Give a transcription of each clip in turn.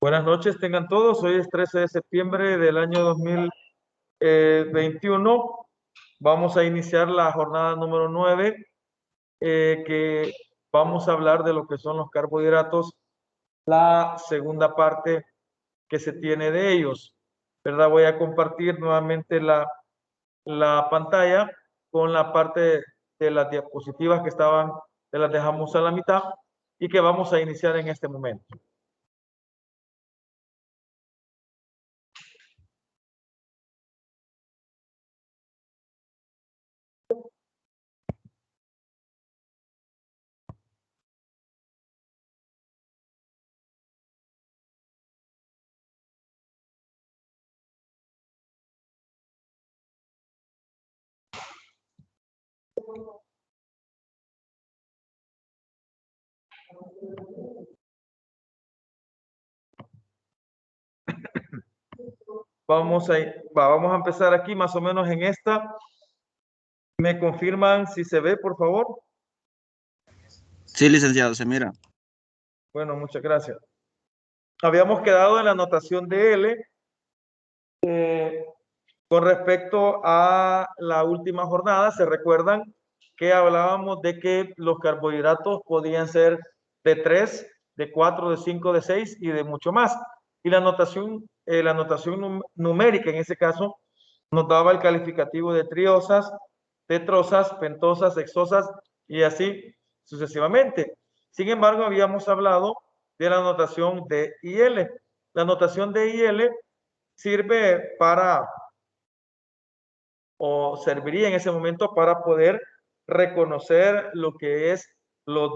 Buenas noches, tengan todos. Hoy es 13 de septiembre del año 2021. Vamos a iniciar la jornada número 9, que vamos a hablar de lo que son los carbohidratos, la segunda parte que se tiene de ellos, ¿verdad? Voy a compartir nuevamente la pantalla con la parte de las diapositivas que las dejamos a la mitad y que vamos a iniciar en este momento. Vamos a empezar aquí más o menos en esta. ¿Me confirman si se ve, por favor? Sí, licenciado, se mira. Bueno, muchas gracias. Habíamos quedado en la anotación de L con respecto a la última jornada. ¿Se recuerdan que hablábamos de que los carbohidratos podían ser de 3, de 4, de 5, de 6 y de mucho más? Y la anotación numérica en ese caso nos daba el calificativo de triosas, tetrosas, pentosas, hexosas y así sucesivamente. Sin embargo, habíamos hablado de la notación D y L. La notación D y L sirve para, o serviría en ese momento para poder reconocer lo que es las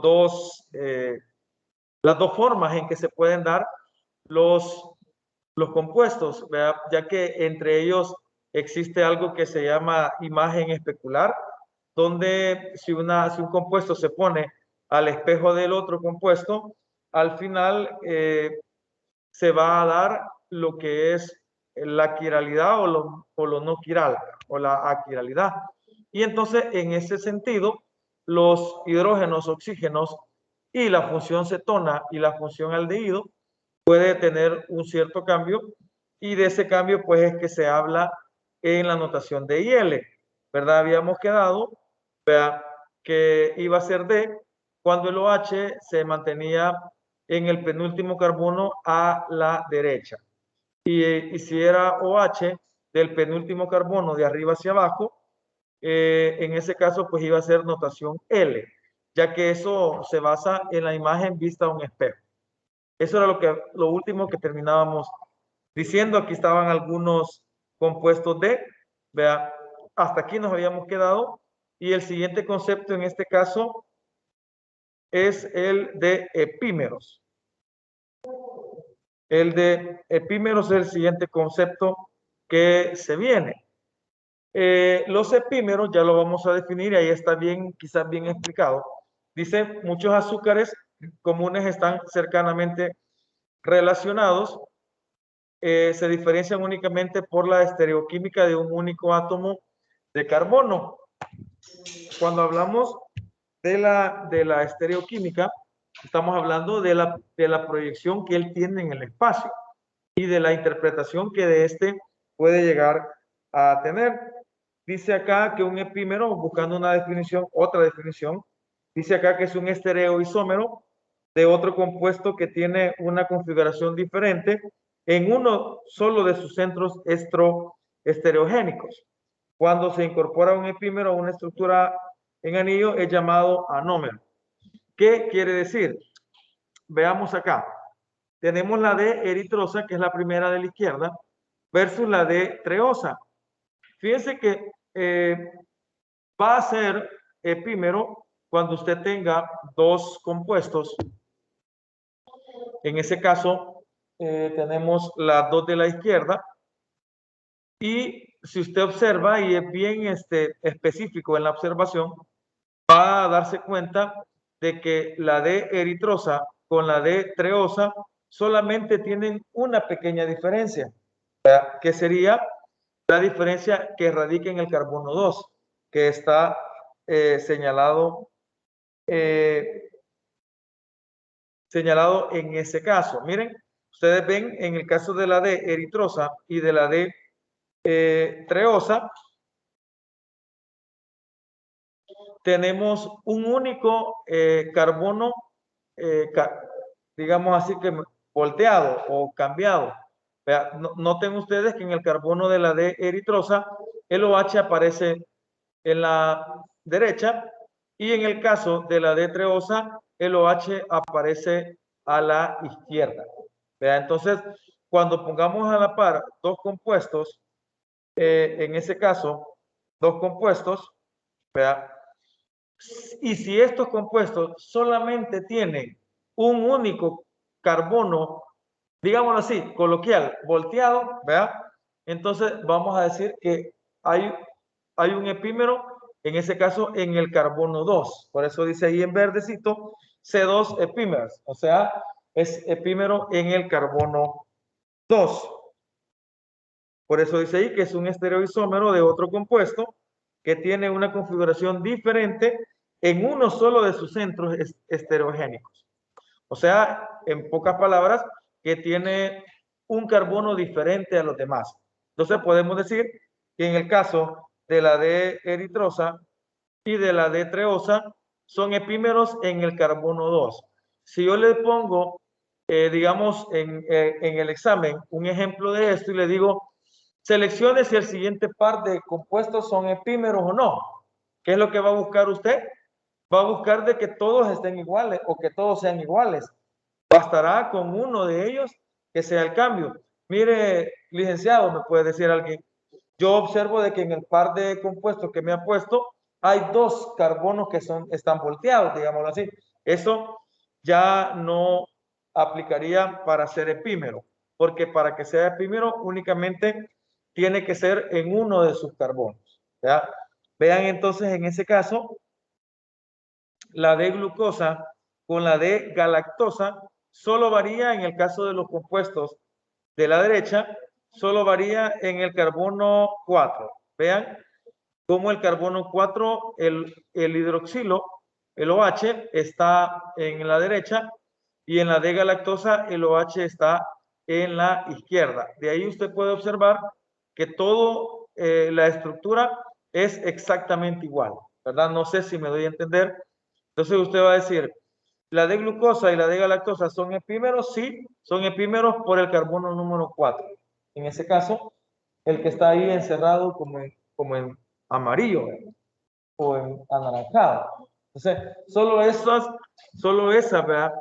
dos formas en que se pueden dar los compuestos, ¿verdad? Ya que entre ellos existe algo que se llama imagen especular, donde si un compuesto se pone al espejo del otro compuesto, al final se va a dar lo que es la quiralidad o lo no quiral, o la aquiralidad. Y entonces, en ese sentido, los hidrógenos, oxígenos y la función cetona y la función aldehído puede tener un cierto cambio, y de ese cambio pues es que se habla en la notación de IL, ¿verdad? Habíamos quedado, vea, que iba a ser D cuando el OH se mantenía en el penúltimo carbono a la derecha. Y si era OH del penúltimo carbono de arriba hacia abajo, en ese caso pues iba a ser notación L, ya que eso se basa en la imagen vista a un espejo. Eso era lo último que terminábamos diciendo. Aquí estaban algunos compuestos de, vea, hasta aquí nos habíamos quedado, y el siguiente concepto en este caso es el de epímeros. El de epímeros es el siguiente concepto que se viene. Los epímeros ya lo vamos a definir y ahí está bien, quizás bien explicado. Dice, muchos azúcares comunes están cercanamente relacionados, se diferencian únicamente por la estereoquímica de un único átomo de carbono. Cuando hablamos de la estereoquímica, estamos hablando de la proyección que él tiene en el espacio y de la interpretación que de este puede llegar a tener. Dice acá que un epímero, buscando una definición, otra definición, dice acá que es un estereoisómero de otro compuesto que tiene una configuración diferente en uno solo de sus centros estereogénicos. Cuando se incorpora un epímero a una estructura en anillo es llamado anómero. ¿Qué quiere decir? Veamos acá. Tenemos la D eritrosa, que es la primera de la izquierda, versus la D treosa. Fíjense que va a ser epímero cuando usted tenga dos compuestos. En ese caso, tenemos las dos de la izquierda, y si usted observa, y es bien específico en la observación, va a darse cuenta de que la D eritrosa con la D treosa solamente tienen una pequeña diferencia, que sería la diferencia que radica en el carbono 2, que está señalado en ese caso. Miren, Ustedes ven en el caso de la D eritrosa y de la D treosa, tenemos un único carbono, digamos así que volteado o cambiado. Noten ustedes que en el carbono de la D eritrosa, el OH aparece en la derecha y en el caso de la D treosa, el OH aparece a la izquierda. Entonces, cuando pongamos a la par dos compuestos, en ese caso, dos compuestos, y si estos compuestos solamente tienen un único carbono, digámoslo así, coloquial, volteado, entonces vamos a decir que hay un epímero, en ese caso, en el carbono 2. Por eso dice ahí en verdecito, C2 epímeros. O sea, es epímero en el carbono 2. Por eso dice ahí que es un estereoisómero de otro compuesto que tiene una configuración diferente en uno solo de sus centros estereogénicos. O sea, en pocas palabras, que tiene un carbono diferente a los demás. Entonces podemos decir que en el caso de la D eritrosa y de la D treosa son epímeros en el carbono 2. Si yo le pongo, digamos, en el examen un ejemplo de esto y le digo, seleccione si el siguiente par de compuestos son epímeros o no. ¿Qué es lo que va a buscar usted? Va a buscar de que todos estén iguales o que todos sean iguales. Bastará con uno de ellos que sea el cambio. Mire, licenciado, me puede decir alguien, yo observo de que en el par de compuestos que me ha puesto hay dos carbonos que están volteados, digámoslo así. Eso ya no aplicaría para ser epímero, porque para que sea epímero únicamente tiene que ser en uno de sus carbonos. ¿Ya? Vean entonces en ese caso, la D glucosa con la D galactosa solo varía en el caso de los compuestos de la derecha, solo varía en el carbono 4. Vean cómo el carbono 4, el hidroxilo, el OH, está en la derecha y en la D galactosa el OH está en la izquierda. De ahí usted puede observar que todo la estructura es exactamente igual, ¿verdad? No sé si me doy a entender. Entonces usted va a decir, ¿la D glucosa y la D galactosa son epímeros? Sí, son epímeros por el carbono número 4. En ese caso, el que está ahí encerrado como en amarillo o en anaranjado. Entonces, solo esa, ¿verdad?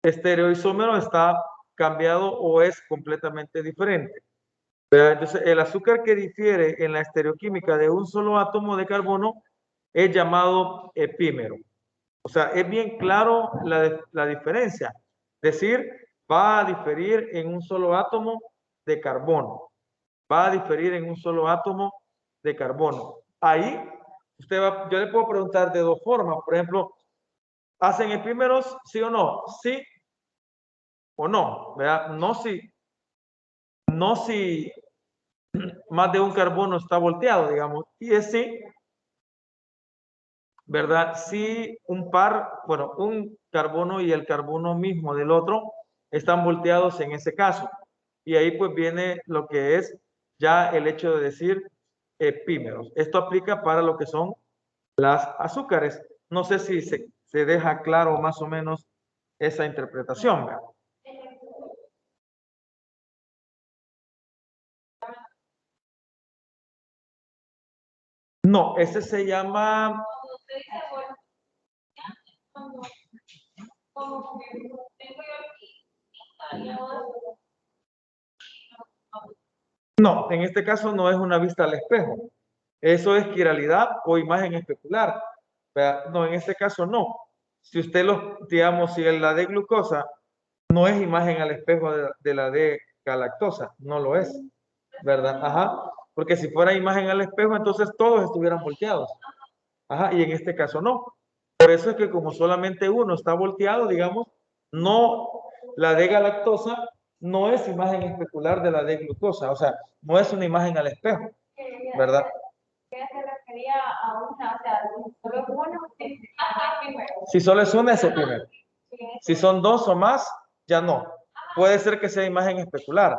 Estereoisómero está cambiado o es completamente diferente. Entonces, el azúcar que difiere en la estereoquímica de un solo átomo de carbono es llamado epímero. O sea, es bien claro la diferencia. Decir, va a diferir en un solo átomo de carbono. Va a diferir en un solo átomo de carbono. Ahí, yo le puedo preguntar de dos formas. Por ejemplo, ¿hacen epímeros sí o no? Sí o no, ¿verdad? No si más de un carbono está volteado, digamos. Y es sí, ¿verdad? Si un par, bueno, un carbono y el carbono mismo del otro están volteados en ese caso. Y ahí pues viene lo que es ya el hecho de decir epímeros. Esto aplica para lo que son las azúcares. No sé si se deja claro más o menos esa interpretación, ¿verdad? No, ese se llama... No, en este caso no es una vista al espejo. Eso es quiralidad o imagen especular. No, en este caso no. Si usted digamos, si la D glucosa no es imagen al espejo de la D galactosa, no lo es, ¿verdad? Ajá. Porque si fuera imagen al espejo, entonces todos estuvieran volteados. Ajá, y en este caso no. Por eso es que como solamente uno está volteado, digamos, no, la D galactosa no es imagen especular de la D glucosa, o sea, no es una imagen al espejo, ¿verdad? Se refería a una, o sea, solo es uno, si solo es una, es epímero. Si son dos o más, ya no. Puede ser que sea imagen especular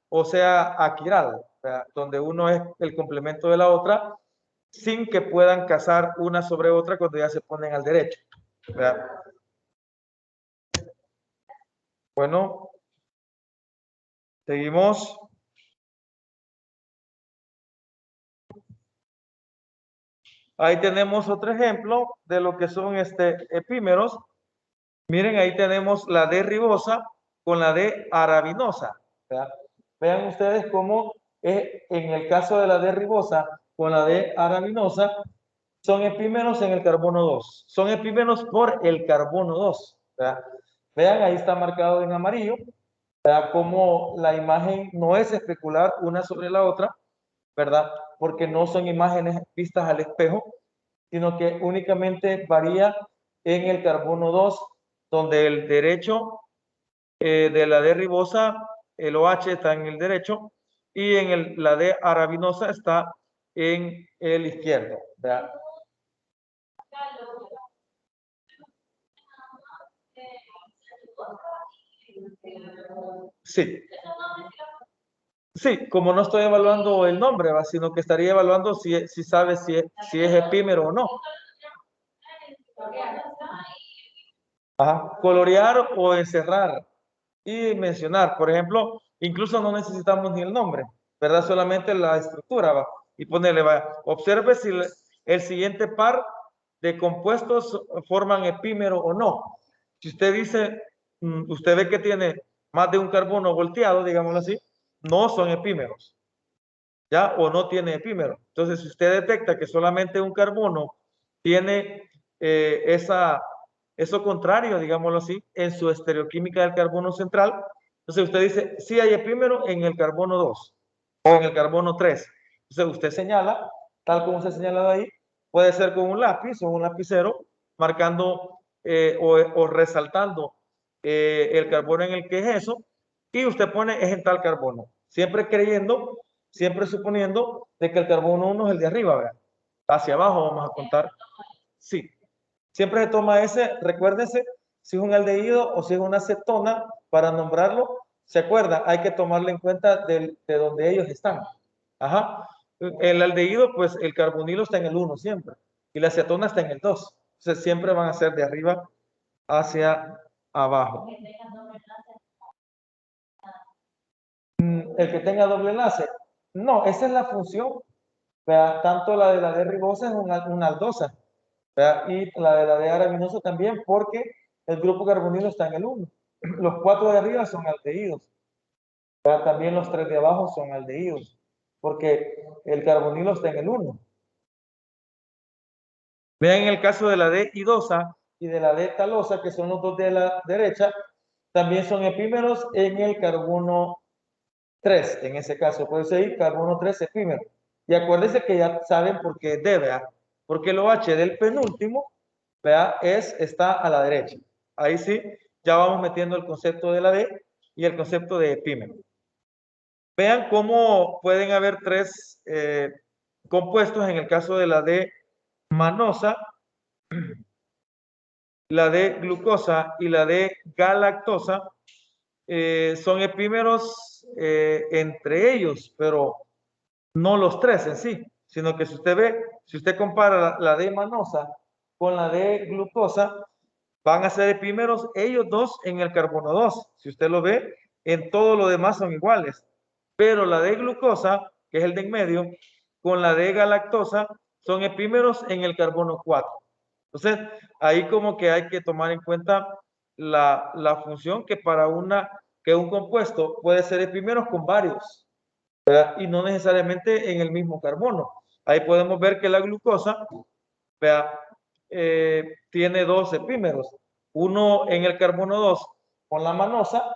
o sea aquiral, ¿verdad? Donde uno es el complemento de la otra sin que puedan casar una sobre otra cuando ya se ponen al derecho, ¿verdad? Bueno, seguimos. Ahí tenemos otro ejemplo de lo que son epímeros. Miren, ahí tenemos la D ribosa con la D arabinosa, ¿verdad? Vean ustedes cómo en el caso de la D ribosa con la D arabinosa son epímeros en el carbono 2. Son epímeros por el carbono 2, ¿verdad? Vean, ahí está marcado en amarillo, ¿verdad? Como la imagen no es especular una sobre la otra, ¿verdad? Porque no son imágenes vistas al espejo, sino que únicamente varía en el carbono 2, donde el derecho de la D ribosa, el OH está en el derecho, y en la D arabinosa está en el izquierdo, ¿verdad? Sí. Sí, como no estoy evaluando el nombre, ¿va? Sino que estaría evaluando si sabe si es epímero o no. Ajá. Colorear o encerrar y mencionar. Por ejemplo, incluso no necesitamos ni el nombre, ¿verdad? Solamente la estructura, ¿va? Y ponerle, va. Observe si el siguiente par de compuestos forman epímero o no. Si usted dice, usted ve que tiene más de un carbono volteado, digámoslo así, no son epímeros. ¿Ya? O no tiene epímero. Entonces, si usted detecta que solamente un carbono tiene eso contrario, digámoslo así, en su estereoquímica del carbono central, entonces usted dice, sí hay epímero en el carbono 2 o en el carbono 3. Entonces usted señala, tal como se ha señalado ahí, puede ser con un lápiz o un lapicero, marcando o resaltando el carbono en el que es eso, y usted pone es en tal carbono, siempre creyendo, siempre suponiendo de que el carbono 1 es el de arriba, ¿verdad? Hacia abajo vamos a contar. Sí, siempre se toma ese, recuérdese, si es un aldehído o si es una cetona, para nombrarlo, ¿se acuerda? Hay que tomarlo en cuenta de donde ellos están. Ajá. El aldehído, pues el carbonilo está en el 1 siempre, y la cetona está en el 2. Entonces siempre van a ser de arriba hacia abajo. El que tenga doble enlace. No, esa es la función. ¿Verdad? Tanto la de la D ribosa es una aldosa, ¿verdad? Y la de la D arabinosa también, porque el grupo carbonilo está en el 1. Los 4 de arriba son aldehídos, ¿verdad? También los 3 de abajo son aldehídos, porque el carbonilo está en el 1. Vean el caso de la D idosa y de la D talosa, que son los dos de la derecha, también son epímeros en el carbono 3, en ese caso, puede ser carbono 3 epímero. Y acuérdense que ya saben por qué es D, ¿verdad? Porque el OH del penúltimo, ¿verdad? Está a la derecha. Ahí sí, ya vamos metiendo el concepto de la D y el concepto de epímero. Vean cómo pueden haber tres compuestos en el caso de la D manosa, la D glucosa y la D galactosa. Son epímeros entre ellos, pero no los tres en sí, sino que si usted ve, si usted compara la D manosa con la D glucosa, van a ser epímeros ellos dos en el carbono 2. Si usted lo ve, en todo lo demás son iguales. Pero la D glucosa, que es el de en medio, con la D galactosa, son epímeros en el carbono 4. Entonces, ahí como que hay que tomar en cuenta la función que un compuesto puede ser epímeros con varios, ¿verdad? Y no necesariamente en el mismo carbono. Ahí podemos ver que la glucosa, ¿verdad? Tiene dos epímeros, uno en el carbono 2 con la manosa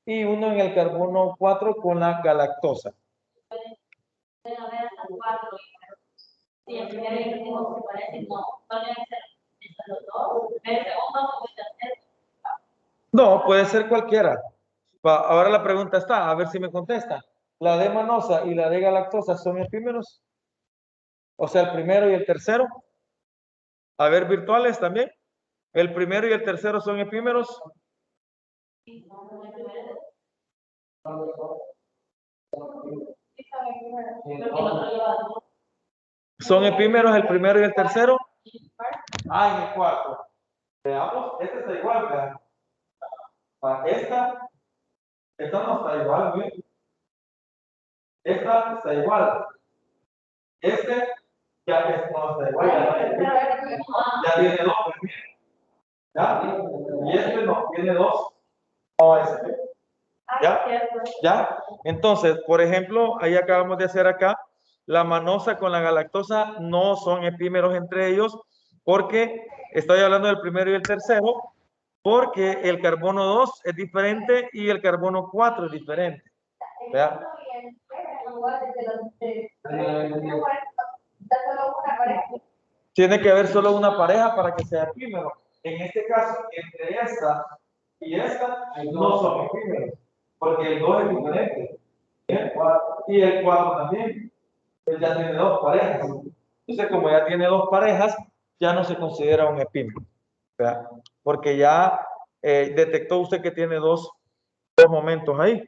y uno en el carbono 4 con la galactosa. No, puede ser cualquiera. Ahora la pregunta está, a ver si me contesta. ¿La D manosa y la D galactosa son epímeros? O sea, el primero y el tercero. A ver, virtuales también. ¿El primero y el tercero son epímeros? ¿Son epímeros el primero y el tercero? Ah, en el cuarto. Veamos, este está igual, vean. Esta no está igual, ¿sí? Esta está igual. Este ya no está igual. Ya tiene dos. ¿Ya? Y este no tiene dos. No, ese. ¿Ya? ¿Ya? Entonces, por ejemplo, ahí acabamos de hacer acá, la manosa con la galactosa no son epímeros entre ellos, porque estoy hablando del primero y el tercero, porque el carbono 2 es diferente y el carbono 4 es diferente. ¿Ya? Tiene que haber solo una pareja para que sea epímero. En este caso, entre esta y esta no son epímeros, porque el 2 es diferente. Y el 4 también. Él ya tiene dos parejas. Entonces, como ya tiene dos parejas, ya no se considera un epímero. ¿Verdad? Porque ya detectó usted que tiene dos momentos ahí.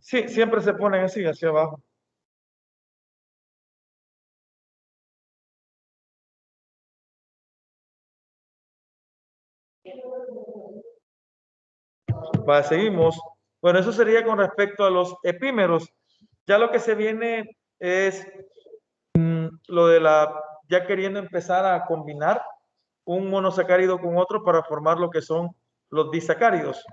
Sí, siempre se ponen así, hacia abajo. Va, seguimos. Bueno, eso sería con respecto a los epímeros. Ya lo que se viene es lo de ya queriendo empezar a combinar un monosacárido con otro para formar lo que son los disacáridos.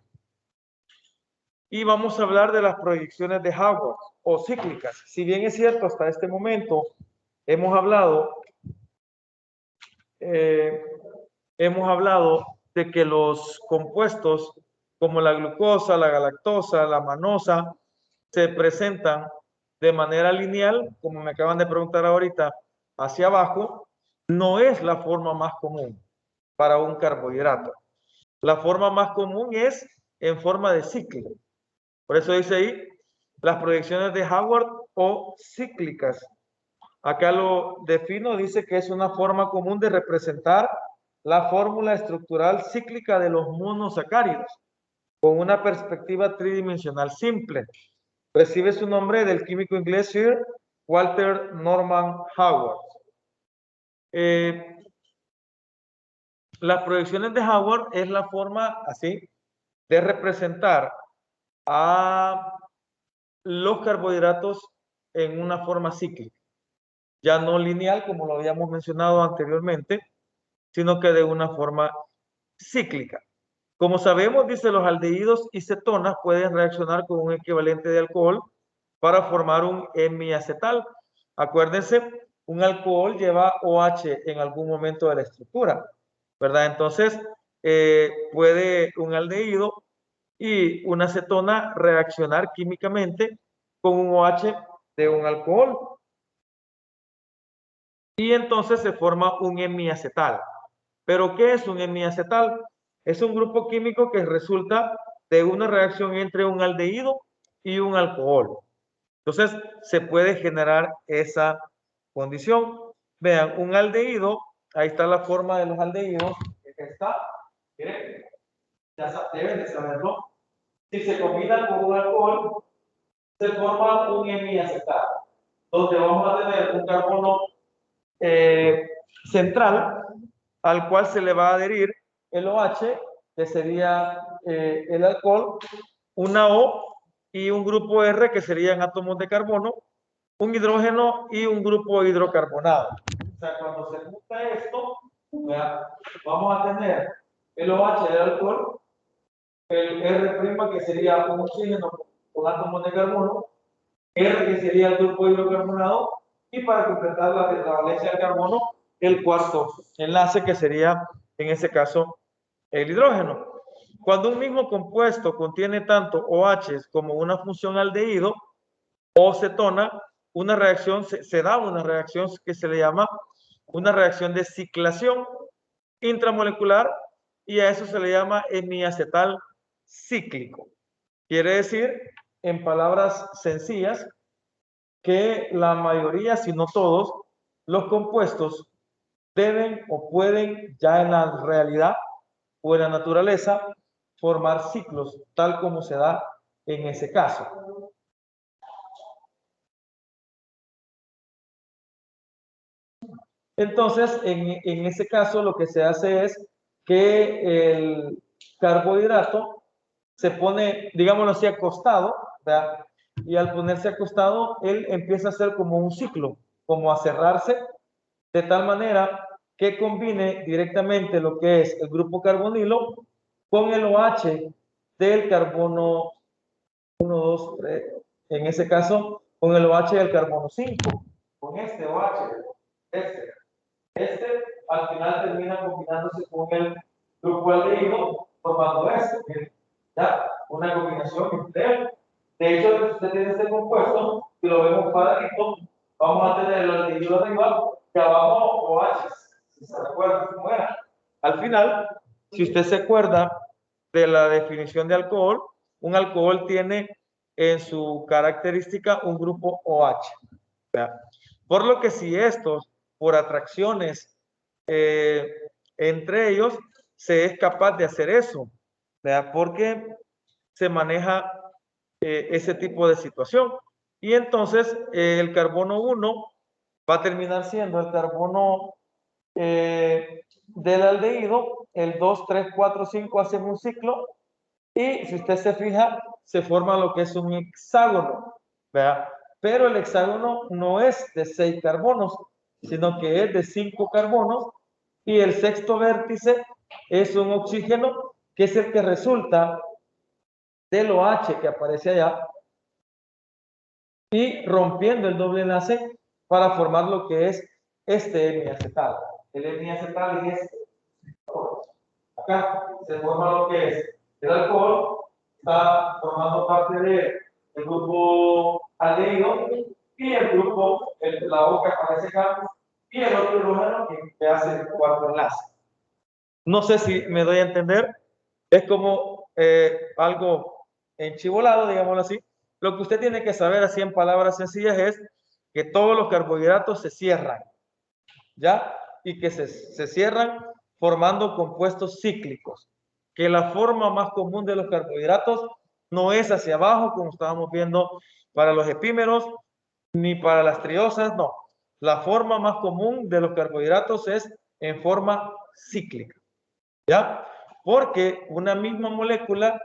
Y vamos a hablar de las proyecciones de Haworth o cíclicas. Si bien es cierto, hasta este momento hemos hablado de que los compuestos como la glucosa, la galactosa, la manosa, se presentan de manera lineal, como me acaban de preguntar ahorita, hacia abajo, no es la forma más común para un carbohidrato. La forma más común es en forma de ciclo. Por eso dice ahí las proyecciones de Haworth o cíclicas. Acá lo defino, dice que es una forma común de representar la fórmula estructural cíclica de los monosacáridos con una perspectiva tridimensional simple. Recibe su nombre del químico inglés Sir Walter Norman Haworth. Las proyecciones de Haworth es la forma así de representar a los carbohidratos en una forma cíclica, ya no lineal como lo habíamos mencionado anteriormente, sino que de una forma cíclica. Como sabemos, dice, los aldehídos y cetonas pueden reaccionar con un equivalente de alcohol para formar un hemiacetal. Acuérdense, un alcohol lleva OH en algún momento de la estructura, ¿verdad? Entonces, puede un aldehído y una cetona reaccionar químicamente con un OH de un alcohol. Y entonces se forma un hemiacetal. ¿Pero qué es un hemiacetal? Es un grupo químico que resulta de una reacción entre un aldehído y un alcohol. Entonces, se puede generar esa condición. Vean, un aldehído, ahí está la forma de los aldehídos. Está, miren, ya deben de saberlo. Si se combina con un alcohol, se forma un hemiacetal, donde vamos a tener un carbono central al cual se le va a adherir el OH, que sería el alcohol, una O y un grupo R, que serían átomos de carbono, un hidrógeno y un grupo hidrocarbonado. O sea, cuando se junta esto, ¿verdad? Vamos a tener el OH del alcohol, el R', que sería un oxígeno con átomos de carbono, R, que sería el grupo hidrocarbonado, y para completar la tetravalencia del carbono, el cuarto enlace, que sería, en ese caso, el hidrógeno. Cuando un mismo compuesto contiene tanto OH como una función aldehído o cetona, una reacción, se da una reacción que se le llama una reacción de ciclación intramolecular, y a eso se le llama hemiacetal cíclico. Quiere decir, en palabras sencillas, que la mayoría, si no todos, los compuestos deben o pueden ya en la realidad o en la naturaleza formar ciclos, tal como se da en ese caso. Entonces, en ese caso, lo que se hace es que el carbohidrato se pone, digámoslo así, acostado, ¿verdad? Y al ponerse acostado, él empieza a hacer como un ciclo, como a cerrarse, de tal manera que combine directamente lo que es el grupo carbonilo con el OH del carbono 1, 2, 3, en ese caso, con el OH del carbono 5, con este OH, este al final termina combinándose con el grupo aldehído, formando este, ¿ya? Una combinación entre él. De hecho, si usted tiene este compuesto, si lo vemos cuadradito, vamos a tener el aldehído arriba y abajo OH, si se recuerdan cómo era. Al final, si usted se acuerda de la definición de alcohol, un alcohol tiene en su característica un grupo OH. ¿Verdad? Por lo que si estos, por atracciones entre ellos, se es capaz de hacer eso, ¿verdad? Porque se maneja ese tipo de situación. Y entonces el carbono 1 va a terminar siendo el carbono del aldehído, el 2, 3, 4, 5 hacen un ciclo y si usted se fija, se forma lo que es un hexágono, ¿verdad? Pero el hexágono no es de 6 carbonos, sino que es de 5 carbonos y el sexto vértice es un oxígeno que es el que resulta del OH que aparece allá y rompiendo el doble enlace para formar lo que es este hemiacetal. El hemiacetal es este. Acá se forma lo que es el alcohol, está formando parte del grupo aldehído y el grupo, la O que aparece acá, y el otro hidrógeno que hace el cuarto enlace. No sé si me doy a entender, es como algo enchivolado, digámoslo así. Lo que usted tiene que saber así en palabras sencillas es que todos los carbohidratos se cierran, ¿ya? Y que se cierran formando compuestos cíclicos. Que la forma más común de los carbohidratos no es hacia abajo, como estábamos viendo para los epímeros, ni para las triosas, no. La forma más común de los carbohidratos es en forma cíclica, ¿ya? Porque una misma molécula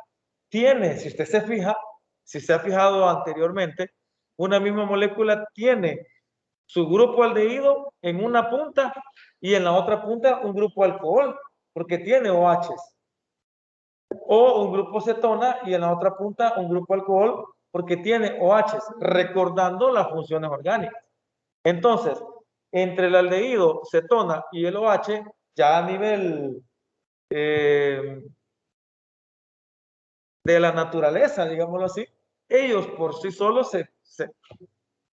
tiene, si usted se fija, si se ha fijado anteriormente, una misma molécula tiene su grupo aldehído en una punta y en la otra punta un grupo alcohol, porque tiene OHs. O un grupo cetona y en la otra punta un grupo alcohol, porque tiene OHs, recordando las funciones orgánicas. Entonces, entre el aldehído, cetona y el OH, ya a nivel de la naturaleza, digámoslo así, ellos por sí solos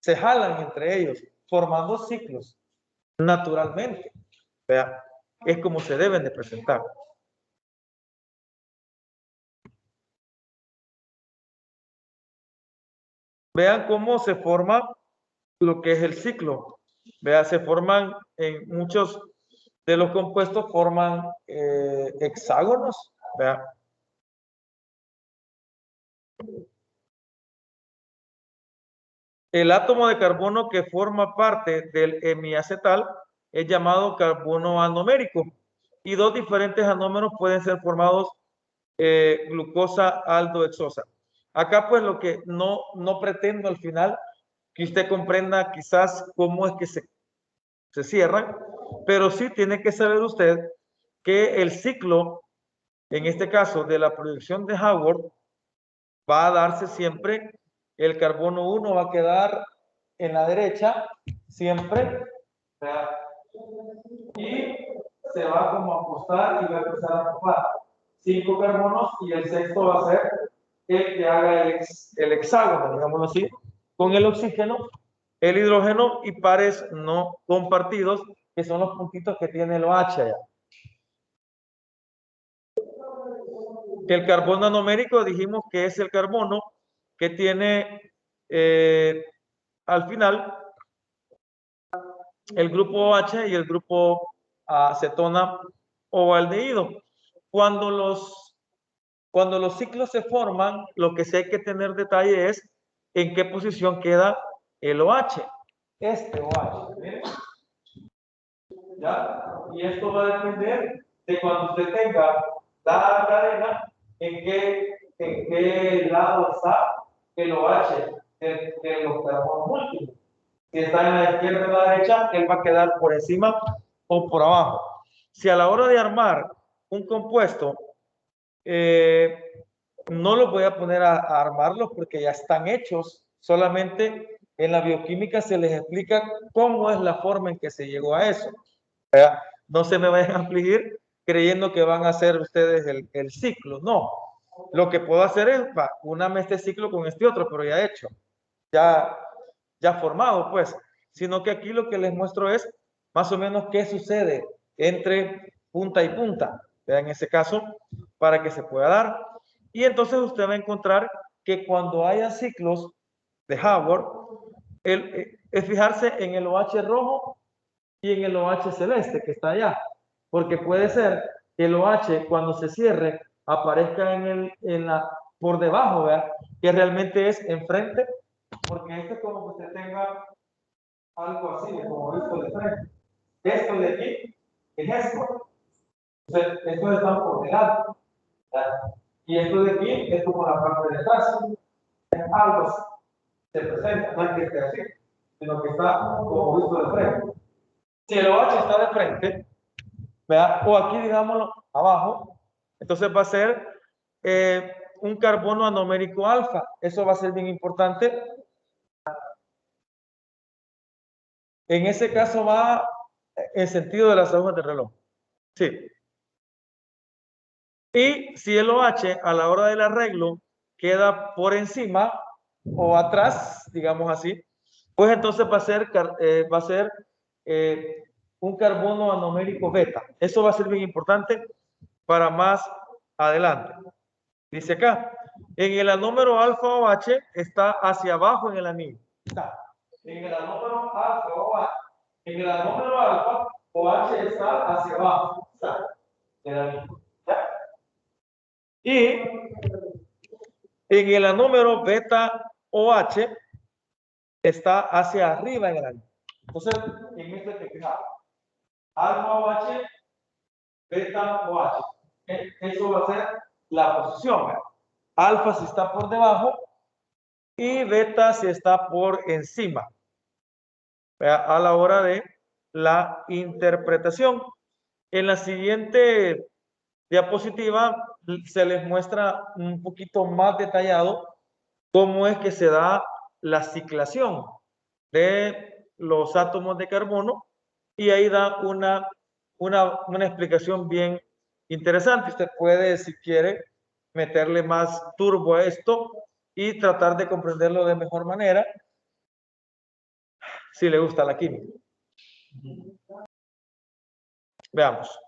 se jalan entre ellos, formando ciclos naturalmente. Vea, es como se deben de presentar. Vean cómo se forma lo que es el ciclo. Vea, se forman en muchos de los compuestos, forman hexágonos. Vea. El átomo de carbono que forma parte del hemiacetal es llamado carbono anomérico y dos diferentes anómeros pueden ser formados glucosa aldohexosa. Acá pues lo que no pretendo al final que usted comprenda quizás cómo es que se cierran, pero sí tiene que saber usted que el ciclo, en este caso de la producción de Hayward, va a darse siempre, el carbono 1 va a quedar en la derecha, siempre, y se va como a acostar y va a empezar a formar 5 carbonos y el sexto va a ser el que haga el hexágono, digámoslo así, con el oxígeno, el hidrógeno y pares no compartidos, que son los puntitos que tiene el OH allá. Que el carbono anomérico dijimos que es el carbono que tiene al final el grupo OH y el grupo acetona o aldehído. Cuando los ciclos se forman, lo que sí hay que tener detalle es en qué posición queda el OH. Este OH. ¿Miren? ¿Ya? Y esto va a depender de cuando usted tenga la cadena, en qué lado está el OH de los carbonos múltiples. Si está en la izquierda o en la derecha, él va a quedar por encima o por abajo. Si a la hora de armar un compuesto, no los voy a poner a armarlos porque ya están hechos, solamente en la bioquímica se les explica cómo es la forma en que se llegó a eso. No se me vayan a afligir creyendo que van a hacer ustedes el ciclo, no. Lo que puedo hacer es, uname este ciclo con este otro, pero ya hecho, ya formado, pues. Sino que aquí lo que les muestro es más o menos qué sucede entre punta y punta, en ese caso, para que se pueda dar. Y entonces usted va a encontrar que cuando haya ciclos de Haworth, es fijarse en el OH rojo y en el OH celeste que está allá, porque puede ser que el OH cuando se cierre aparezca por debajo, ¿verdad? Que realmente es enfrente, porque este es como que usted tenga algo así, como esto de frente. Esto de aquí es esto. Entonces, estos están por delante, ¿verdad? Y esto de aquí es como la parte de atrás. Es algo así. Se presenta, no es que esté así, sino que está como visto de frente. Si el OH está de frente, ¿verdad? O aquí, digámoslo, abajo, entonces va a ser un carbono anomérico alfa. Eso va a ser bien importante. En ese caso va en sentido de las agujas del reloj. Sí. Y si el OH a la hora del arreglo queda por encima o atrás, digamos así, pues entonces va a ser un carbono anomérico beta. Eso va a ser bien importante para más adelante. Dice acá, en el anómero alfa OH está hacia abajo en el anillo. Está. En el anómero alfa OH. En el anómero alfa OH está hacia abajo. Está. En el anillo. ¿Ya? Y en el anómero beta OH está hacia arriba en el anillo. Entonces, en este te fijamos. Alfa OH, beta OH. Eso va a ser la posición, ¿verdad? Alfa si está por debajo y beta si está por encima, ¿verdad? A la hora de la interpretación. En la siguiente diapositiva se les muestra un poquito más detallado cómo es que se da la ciclación de los átomos de carbono y ahí da una explicación bien interesante. Usted puede, si quiere, meterle más turbo a esto y tratar de comprenderlo de mejor manera si le gusta la química. Veamos.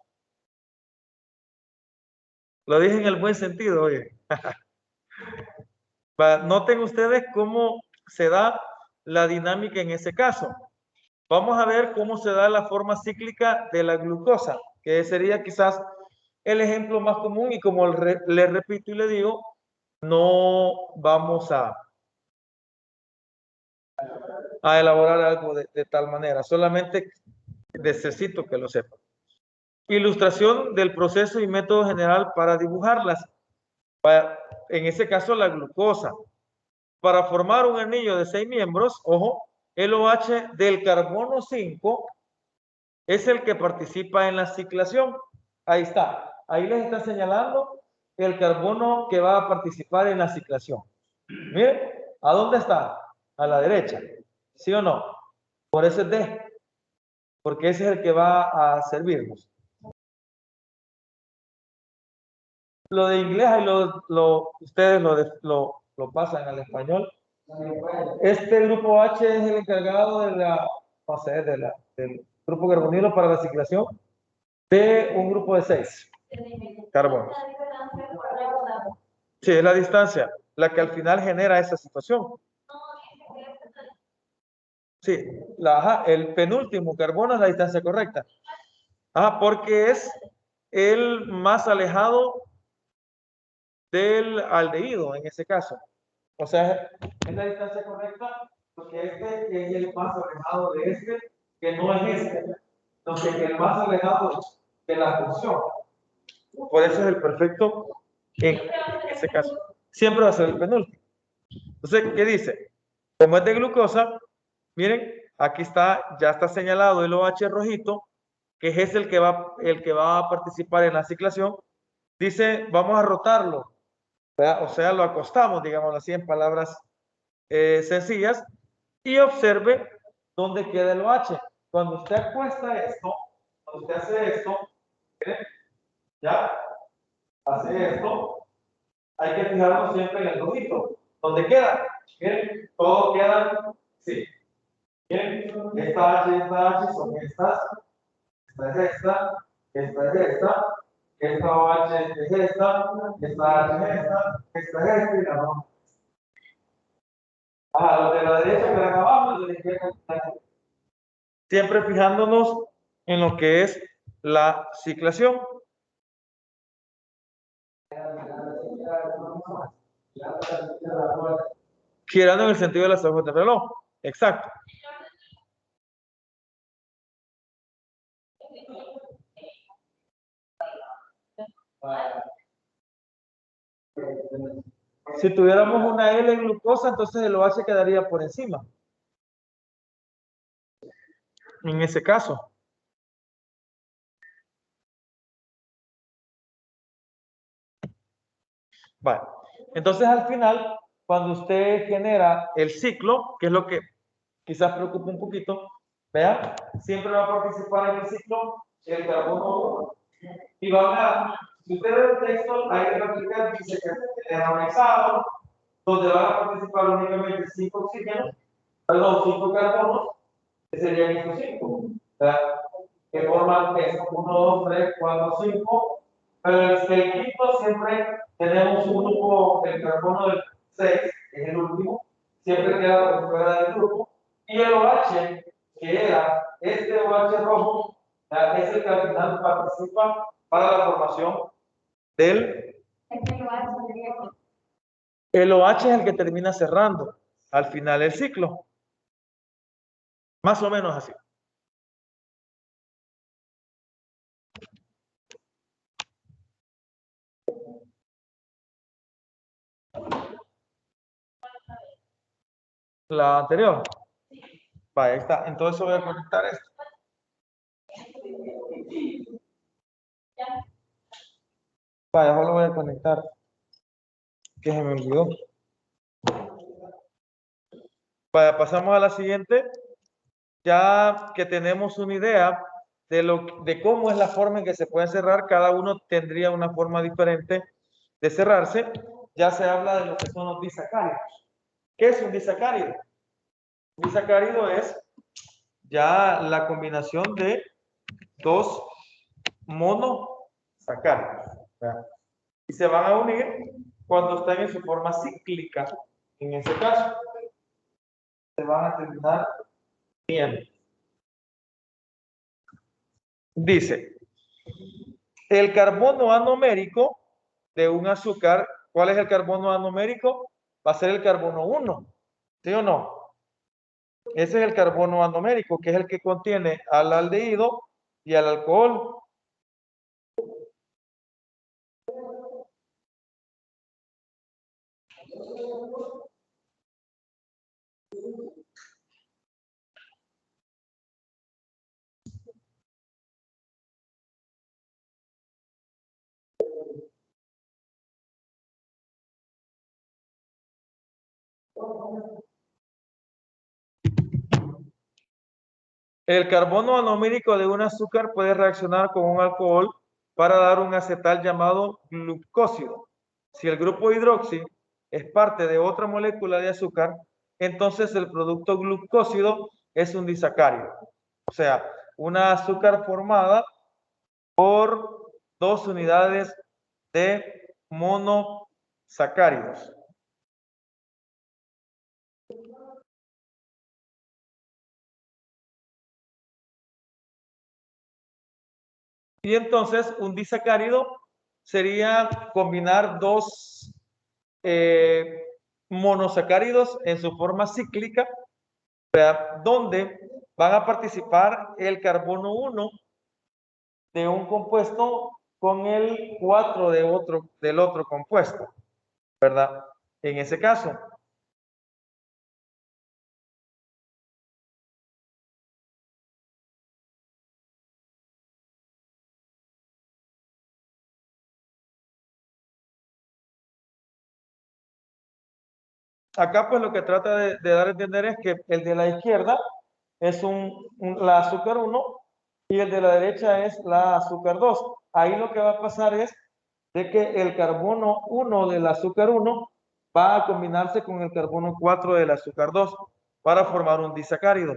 Lo dije en el buen sentido, oye. Noten ustedes cómo se da la dinámica en ese caso. Vamos a ver cómo se da la forma cíclica de la glucosa, que sería quizás el ejemplo más común y como le repito y le digo, no vamos a elaborar algo de tal manera, solamente necesito que lo sepan. Ilustración del proceso y método general para dibujarlas. En ese caso, la glucosa. Para formar un anillo de 6 miembros, ojo, el OH del carbono 5 es el que participa en la ciclación. Ahí está. Ahí les está señalando el carbono que va a participar en la ciclación. Miren, ¿a dónde está? A la derecha. ¿Sí o no? Por ese D. Porque ese es el que va a servirnos. Lo de inglés, ahí ustedes lo pasan al español. Este grupo H es el encargado de del grupo carbonilo para la ciclación de un grupo de 6 carbonos. Sí, es la distancia la que al final genera esa situación. Sí, el penúltimo carbono es la distancia correcta. Porque es el más alejado del aldehído en ese caso. O sea, es la distancia correcta porque este es el más alejado de este, que no es este. Entonces, el más alejado de la función. Por eso es el perfecto en ese caso. Siempre va a ser el penúltimo. Entonces, ¿qué dice? Como es de glucosa, miren, aquí está, ya está señalado el OH rojito, que es el que va a participar en la ciclación. Dice, vamos a rotarlo, ¿verdad? O sea, lo acostamos, digámoslo así, en palabras sencillas, y observe dónde queda el OH. Cuando usted acuesta esto, cuando usted hace esto, ¿miren? Ya, hace esto, hay que fijarnos siempre en el rojito. ¿Dónde queda? Miren, todo queda, sí. Miren, esta H son estas, esta es esta, esta es esta OH es esta H es esta es esta, y la vamos. Los de la derecha quedan abajo, los de la izquierda quedan aquí. Siempre fijándonos en lo que es la ciclación. Girando en el sentido de las agujas del reloj. Exacto. Si tuviéramos una L en glucosa, entonces el OH quedaría por encima. En ese caso. Vale. Entonces al final, cuando usted genera el ciclo, que es lo que quizás preocupa un poquito, vean, siempre va a participar en el ciclo el carbono 1 y va a, si usted ve el texto, hay que aplicar, dice que es analizado, donde van a participar únicamente 5 oxígenos, perdón, 5 carbonos, que serían estos 5, que forman 1, 2, 3, 4, 5, pero el quinto siempre tenemos un grupo, el carbono del 6, que es el último, siempre queda por fuera del grupo, y el OH, que era este OH rojo, es el que al final participa para la formación del... El OH es el que termina cerrando al final el ciclo. Más o menos así. La anterior. Vaya, ahí está. Entonces voy a conectar esto. Vaya, ahora lo voy a conectar. Que se me olvidó. Vaya, pasamos a la siguiente. Ya que tenemos una idea de cómo es la forma en que se puede cerrar, cada uno tendría una forma diferente de cerrarse. Ya se habla de lo que son los disacáridos. ¿Qué es un disacárido? Un disacárido es ya la combinación de dos monosacáridos. Y se van a unir cuando están en su forma cíclica. En ese caso, se van a terminar bien. Dice, el carbono anomérico de un azúcar, ¿cuál es el carbono anomérico? Va a ser el carbono 1, ¿sí o no? Ese es el carbono anomérico, que es el que contiene al aldehído y al alcohol. El carbono anomérico de un azúcar puede reaccionar con un alcohol para dar un acetal llamado glucósido. Si el grupo hidroxi es parte de otra molécula de azúcar, entonces el producto glucósido es un disacárido. O sea, una azúcar formada por dos unidades de monosacárido. monosacáridos. Y entonces un disacárido sería combinar dos monosacáridos en su forma cíclica, donde van a participar el carbono 1 de un compuesto con el 4 del otro compuesto, ¿verdad? En ese caso. Acá pues lo que trata de dar a entender es que el de la izquierda es la azúcar 1 y el de la derecha es la azúcar 2. Ahí lo que va a pasar es de que el carbono 1 del azúcar 1 va a combinarse con el carbono 4 del azúcar 2 para formar un disacárido.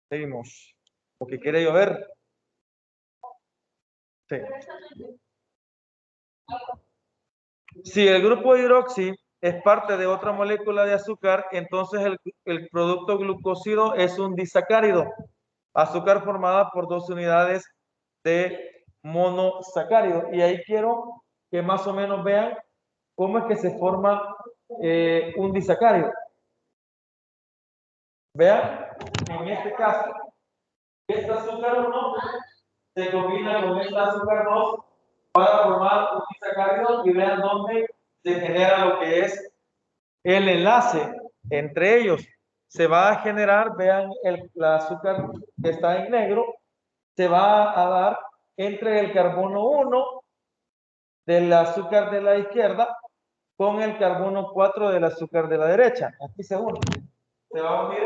Seguimos. Porque quiere llover. Sí. Si el grupo hidroxi es parte de otra molécula de azúcar, entonces el producto glucósido es un disacárido. Azúcar formada por 2 unidades de monosacárido. Y ahí quiero que más o menos vean cómo es que se forma un disacárido. Vean, en este caso, esta azúcar 1 se combina con esta azúcar 2 para formar un disacárido y vean dónde se genera lo que es el enlace entre ellos. Se va a generar, vean, la azúcar que está en negro, se va a dar entre el carbono 1 del azúcar de la izquierda con el carbono 4 del azúcar de la derecha. Aquí se une. Se va a unir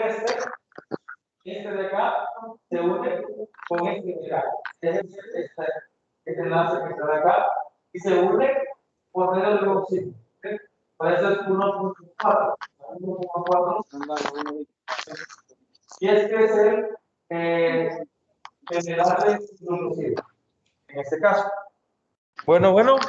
este de acá se une con este de acá. Este enlace que está de acá y se une por medio del oxígeno. Parece 1.4. 1.4. Y este es el enlace introducido. En este caso. Bueno. Hola.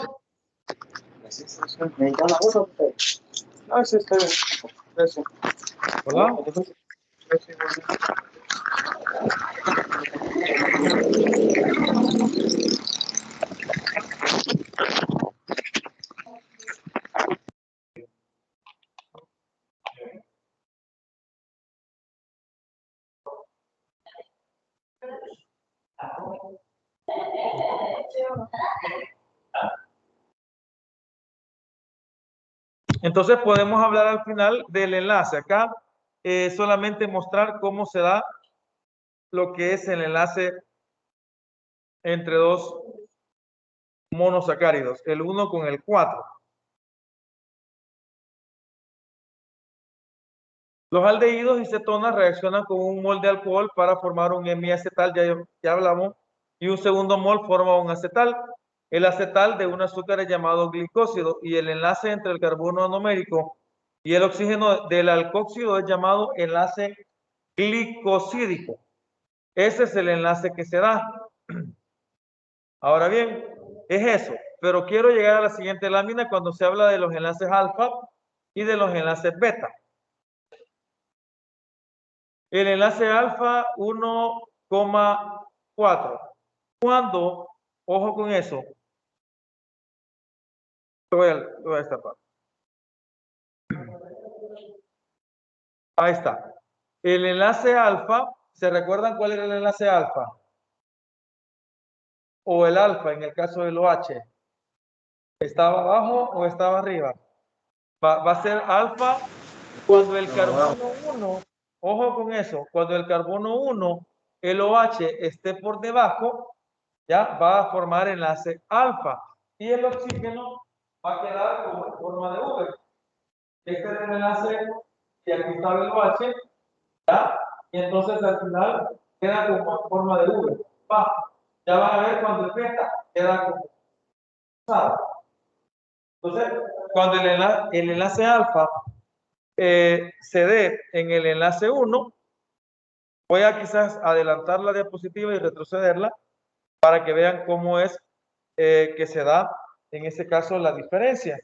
Entonces podemos hablar al final del enlace. Acá solamente mostrar cómo se da lo que es el enlace entre dos monosacáridos, el 1 con el 4. Los aldehídos y cetonas reaccionan con un mol de alcohol para formar un hemiacetal, ya hablamos, y un segundo mol forma un acetal. El acetal de un azúcar es llamado glicósido y el enlace entre el carbono anomérico y el oxígeno del alcohóxido es llamado enlace glicosídico. Ese es el enlace que se da. Ahora bien, es eso, pero quiero llegar a la siguiente lámina cuando se habla de los enlaces alfa y de los enlaces beta. El enlace alfa 1,4. Cuando, ojo con eso, lo voy a destapar. Ahí está. El enlace alfa, ¿se recuerdan cuál era el enlace alfa? O el alfa en el caso del OH. ¿Estaba abajo o estaba arriba? Va a ser alfa cuando el carbono 1, ojo con eso, cuando el carbono 1, el OH esté por debajo, ya va a formar enlace alfa y el oxígeno va a quedar como en forma de V. Este es el enlace y aquí está el OH, ¿ya? Y entonces al final queda como en forma de V. Ya van a ver cuando el beta queda como. Entonces, cuando el enlace alfa se dé en el enlace 1, voy a quizás adelantar la diapositiva y retrocederla para que vean cómo es que se da en este caso la diferencia.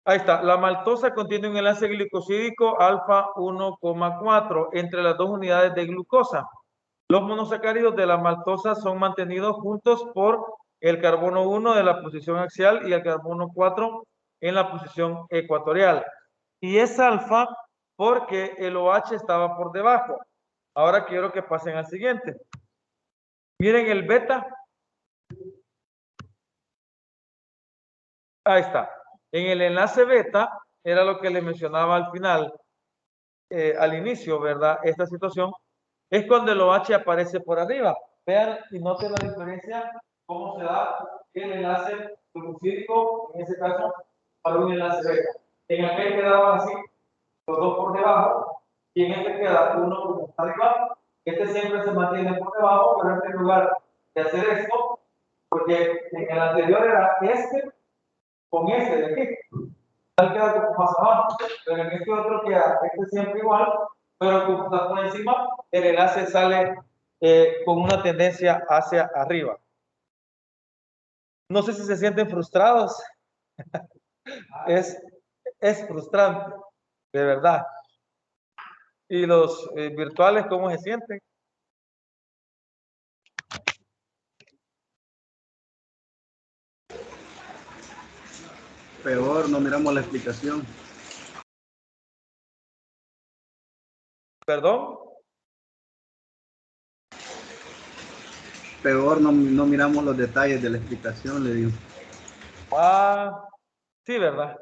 Ahí está. La maltosa contiene un enlace glicosídico alfa 1,4 entre las dos unidades de glucosa. Los monosacáridos de la maltosa son mantenidos juntos por el carbono 1 de la posición axial y el carbono 4 en la posición ecuatorial. Y es alfa porque el OH estaba por debajo. Ahora quiero que pasen al siguiente. Miren el beta. Ahí está. En el enlace beta, era lo que les mencionaba al final, al inicio, ¿verdad? Esta situación es cuando el OH aparece por arriba. Vean y noten la diferencia, cómo se da el enlace glucosídico, en ese caso, para un enlace beta. En aquel quedaban así, los dos por debajo, y en este queda uno como arriba. Este siempre se mantiene por debajo, pero en lugar de hacer esto, porque en el anterior era este con este de aquí. Tal queda como más abajo, pero en este otro queda este siempre igual, pero como está por encima, el enlace sale con una tendencia hacia arriba. No sé si se sienten frustrados. Es frustrante, de verdad. ¿Y los virtuales cómo se sienten? Peor, no miramos la explicación. ¿Perdón? Peor, no miramos los detalles de la explicación, le digo. Ah, sí, ¿verdad?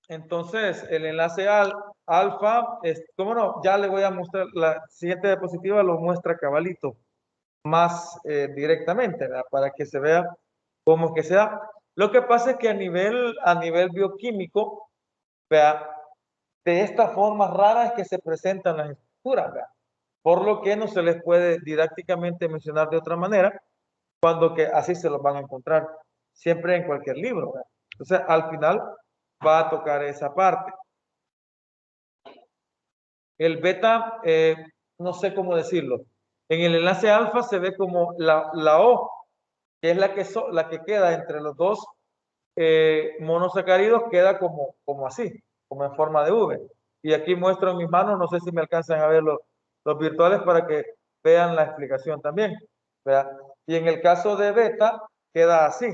Entonces, el enlace alfa, ¿cómo no? Ya le voy a mostrar, la siguiente diapositiva lo muestra cabalito, más directamente, ¿verdad? Para que se vea cómo que se da. Lo que pasa es que a nivel bioquímico, vea, de esta forma rara es que se presentan las estructuras, vea. Por lo que no se les puede didácticamente mencionar de otra manera, cuando que así se los van a encontrar siempre en cualquier libro, ¿verdad? Entonces, al final va a tocar esa parte. El beta, no sé cómo decirlo. En el enlace alfa se ve como la O, que es la que queda entre los dos monosacáridos, queda como así, como en forma de V. Y aquí muestro en mis manos, no sé si me alcanzan a ver los virtuales para que vean la explicación también. ¿Verdad? Y en el caso de beta, queda así.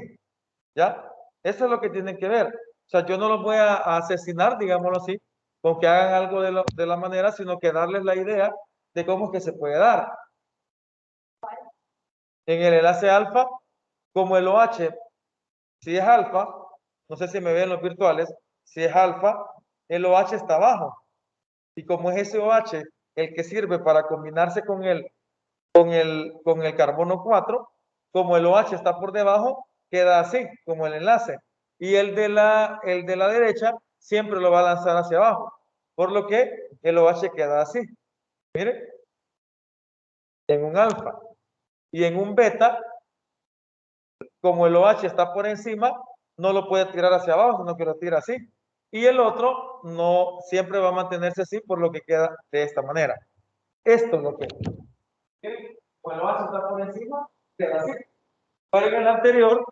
¿Ya? Eso es lo que tienen que ver. O sea, yo no los voy a asesinar, digámoslo así, con que hagan algo de la manera, sino que darles la idea de cómo es que se puede dar. En el enlace alfa, como el OH, si es alfa, no sé si me ven los virtuales, si es alfa, el OH está abajo. Y como es ese OH el que sirve para combinarse con el carbono 4, como el OH está por debajo, queda así, como el enlace. Y el de la derecha siempre lo va a lanzar hacia abajo. Por lo que el OH queda así. Mire, en un alfa. Y en un beta, como el OH está por encima, no lo puede tirar hacia abajo, sino que lo tira así. Y el otro no siempre va a mantenerse así, por lo que queda de esta manera. Esto es lo que. Pues el OH está por encima, queda así. Pero en el anterior,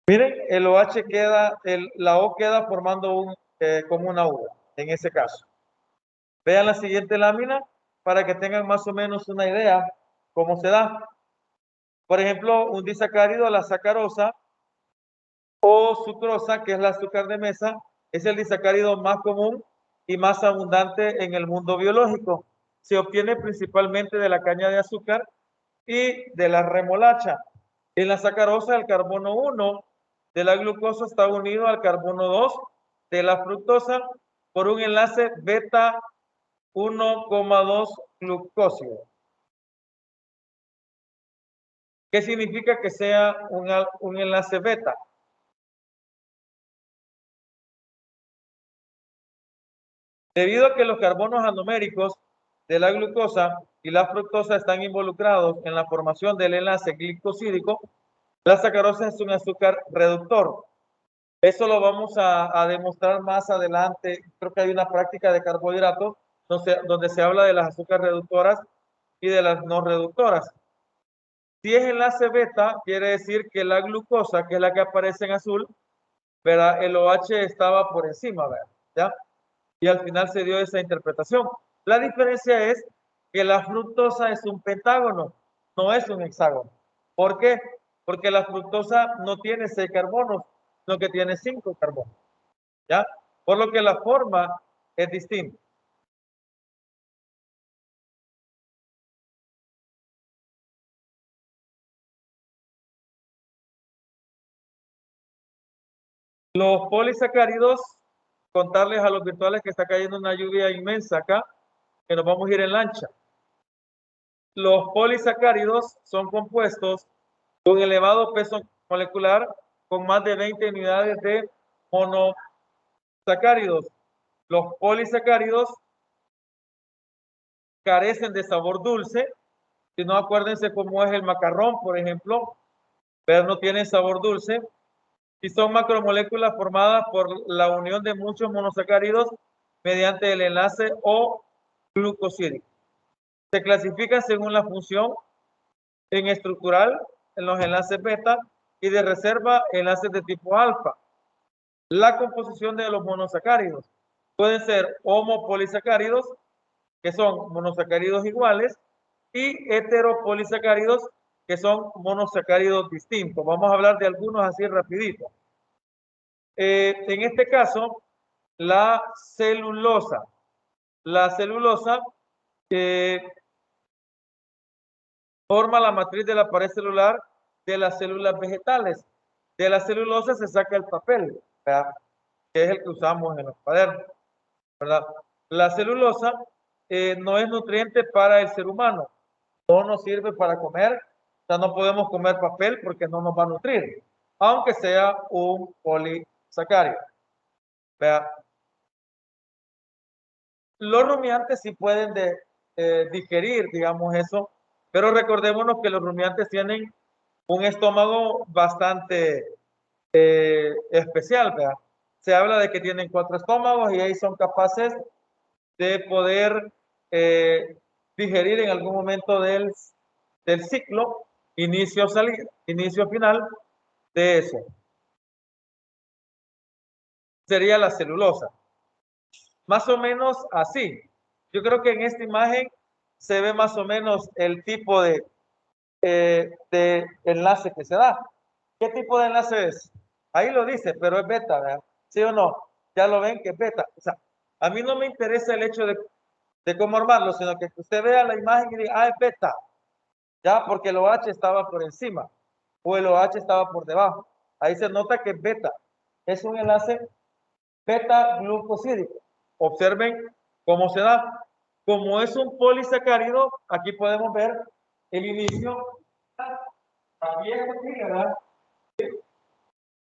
miren, el OH queda, la O queda formando como una U, en ese caso. Vean la siguiente lámina para que tengan más o menos una idea cómo se da. Por ejemplo, un disacárido, la sacarosa o sucrosa, que es el azúcar de mesa, es el disacárido más común y más abundante en el mundo biológico. Se obtiene principalmente de la caña de azúcar y de la remolacha. En la sacarosa, el carbono 1 de la glucosa está unido al carbono 2 de la fructosa por un enlace beta 1,2 glucósido. ¿Qué significa que sea un enlace beta? Debido a que los carbonos anoméricos de la glucosa y la fructosa están involucrados en la formación del enlace glicosídico, la sacarosa es un azúcar reductor. Eso lo vamos a demostrar más adelante. Creo que hay una práctica de carbohidratos donde se habla de las azúcares reductoras y de las no reductoras. Si es enlace beta, quiere decir que la glucosa, que es la que aparece en azul, ¿verdad? El OH estaba por encima, ¿verdad? ¿Ya? Y al final se dio esa interpretación. La diferencia es que la fructosa es un pentágono, no es un hexágono. ¿Por qué? Porque la fructosa no tiene 6 carbonos, sino que tiene 5 carbonos. ¿Ya? Por lo que la forma es distinta. Los polisacáridos, contarles a los virtuales que está cayendo una lluvia inmensa acá, que nos vamos a ir en lancha. Los polisacáridos son compuestos con elevado peso molecular, con más de 20 unidades de monosacáridos. Los polisacáridos carecen de sabor dulce. Si no, acuérdense cómo es el macarrón, por ejemplo, pero no tienen sabor dulce. Y son macromoléculas formadas por la unión de muchos monosacáridos mediante el enlace O glucosídico. Se clasifican según la función en estructural, en los enlaces beta, y de reserva, enlaces de tipo alfa. La composición de los monosacáridos pueden ser homopolisacáridos, que son monosacáridos iguales, y heteropolisacáridos, que son monosacáridos distintos. Vamos a hablar de algunos así rapidito. En este caso, la celulosa. La celulosa forma la matriz de la pared celular de las células vegetales. De la celulosa se saca el papel, ¿verdad? Que es el que usamos en los cuadernos, ¿verdad? La celulosa no es nutriente para el ser humano, no nos sirve para comer, o sea, no podemos comer papel porque no nos va a nutrir, aunque sea un polisacárido, ¿verdad? Los rumiantes sí pueden digerir, digamos eso, pero recordémonos que los rumiantes tienen un estómago bastante especial, ¿verdad? Se habla de que tienen 4 estómagos y ahí son capaces de poder digerir en algún momento del ciclo, inicio, salida, inicio, final de eso. Sería la celulosa. Más o menos así. Yo creo que en esta imagen se ve más o menos el tipo de enlace que se da. ¿Qué tipo de enlace es? Ahí lo dice, pero es beta, ¿verdad? ¿Sí o no? Ya lo ven que es beta. O sea, a mí no me interesa el hecho de cómo armarlo, sino que usted vea la imagen y diga, ah, es beta. Ya, porque el OH estaba por encima o el OH estaba por debajo. Ahí se nota que es beta. Es un enlace beta glucosídico. Observen cómo se da. Como es un polisacárido, aquí podemos ver el inicio. Aquí es posible, ¿verdad?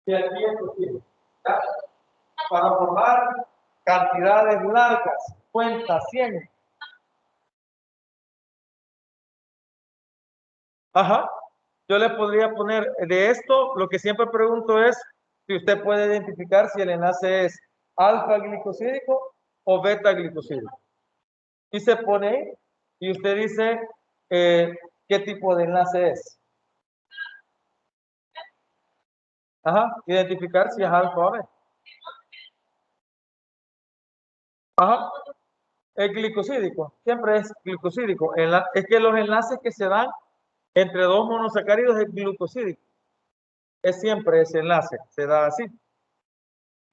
Y aquí es posible. Para formar cantidades largas, cuenta 100. Ajá. Yo le podría poner de esto, lo que siempre pregunto es si usted puede identificar si el enlace es alfa glicosídico o beta glicosídico. Y se pone y usted dice qué tipo de enlace es. Ajá, identificar si es alfa o beta. Ajá, es glicosídico, siempre es glicosídico. Es que los enlaces que se dan entre dos monosacáridos es glucosídico. Es siempre ese enlace, se da así.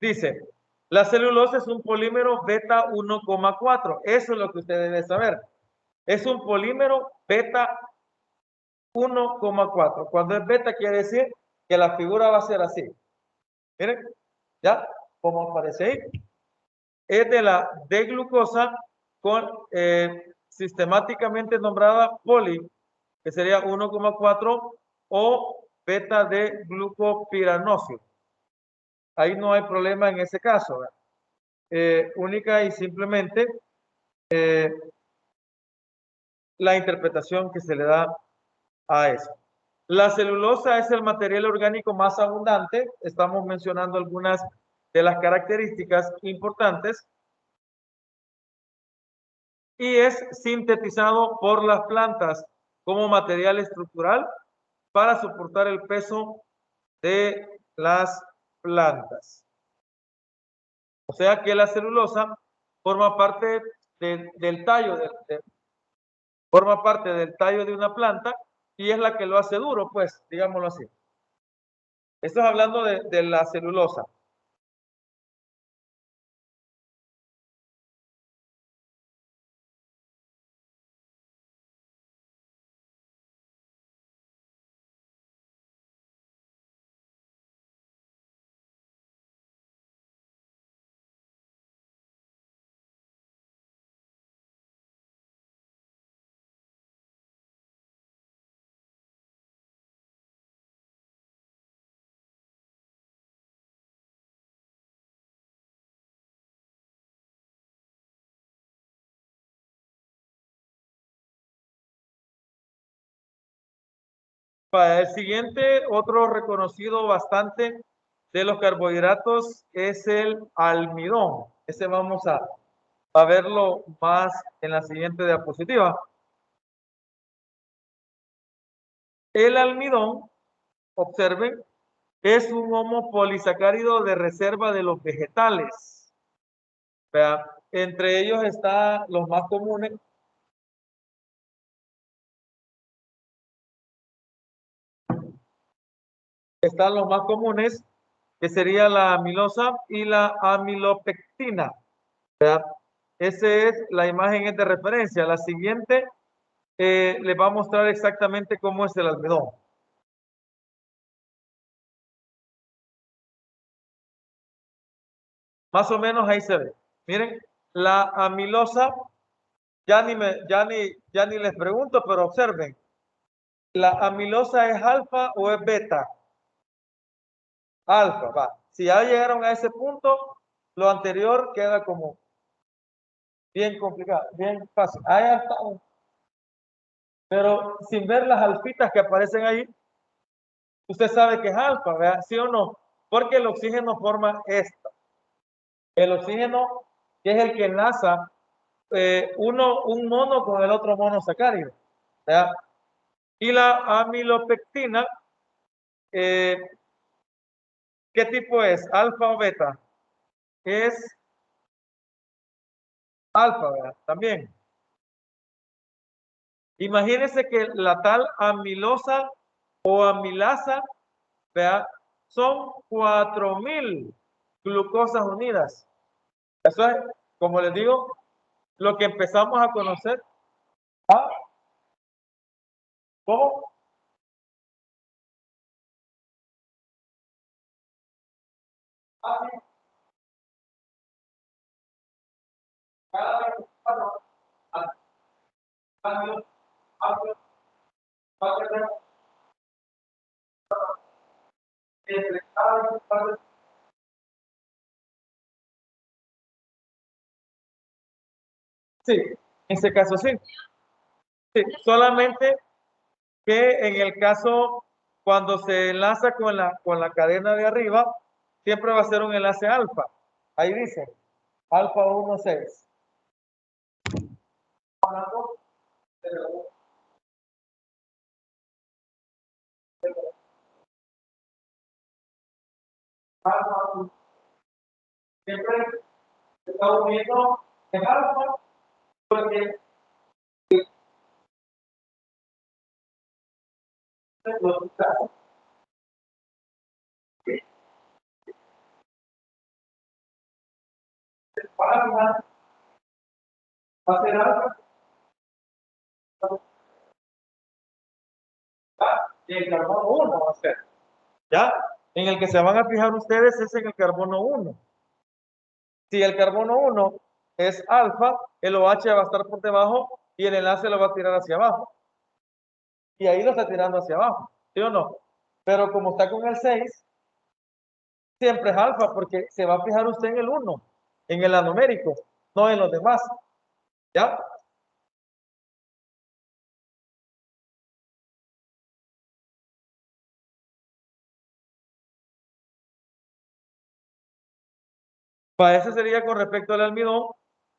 Dice, La celulosa es un polímero beta 1,4. Eso es lo que usted debe saber. Es un polímero beta 1,4. Cuando es beta quiere decir que la figura va a ser así. Miren, ya, como aparece ahí. Es de la D-glucosa con sistemáticamente nombrada poli, que sería 1,4 o beta de glucopiranósio. Ahí no hay problema en ese caso. Única y simplemente la interpretación que se le da a eso. La celulosa es el material orgánico más abundante. Estamos mencionando algunas de las características importantes. Y es sintetizado por las plantas como material estructural para soportar el peso de las plantas. O sea que la celulosa forma parte del tallo, forma parte del tallo de una planta y es la que lo hace duro, pues, digámoslo así. Esto es hablando de la celulosa. Para el siguiente, otro reconocido bastante de los carbohidratos es el almidón. Ese vamos a verlo más en la siguiente diapositiva. El almidón, observen, es un homopolisacárido de reserva de los vegetales. Vea, entre ellos están los más comunes. Están los más comunes, que sería la amilosa y la amilopectina. ¿Verdad? Esa es la imagen es de referencia. La siguiente les va a mostrar exactamente cómo es el almidón. Más o menos ahí se ve. Miren, la amilosa, ya ni les pregunto, pero observen. ¿La amilosa es alfa o es beta? Alfa, va. Si ya llegaron a ese punto, lo anterior queda como bien complicado, bien fácil. Hay alfa, pero sin ver las alfitas que aparecen ahí, usted sabe que es alfa, ¿verdad? ¿Sí o no? Porque el oxígeno forma esto. El oxígeno, que es el que enlaza un mono con el otro monosacárido, ¿verdad? Y la amilopectina, ¿qué tipo es? ¿Alfa o beta? Es alfa, ¿verdad? También. Imagínense que la tal amilosa o amilasa, ¿verdad? Son 4000 glucosas unidas. Eso es, como les digo, lo que empezamos a conocer. ¿Ah? ¿Cómo? Ah, sí. Cada vez que sí, en ese caso sí. Sí, solamente que en el caso cuando se enlaza con la cadena de arriba, siempre va a ser un enlace alfa. Ahí dice, alfa 1,6. Siempre se está uniendo en alfa porque los van a fijar, va a ser alfa. Y el carbono 1 va a ser. ¿Ya? En el que se van a fijar ustedes es en el carbono 1. Si el carbono 1 es alfa, el OH va a estar por debajo y el enlace lo va a tirar hacia abajo. Y ahí lo está tirando hacia abajo, ¿sí o no? Pero como está con el 6, siempre es alfa porque se va a fijar usted en el 1, en el anomérico, no en los demás. ¿Ya? Para eso sería con respecto al almidón.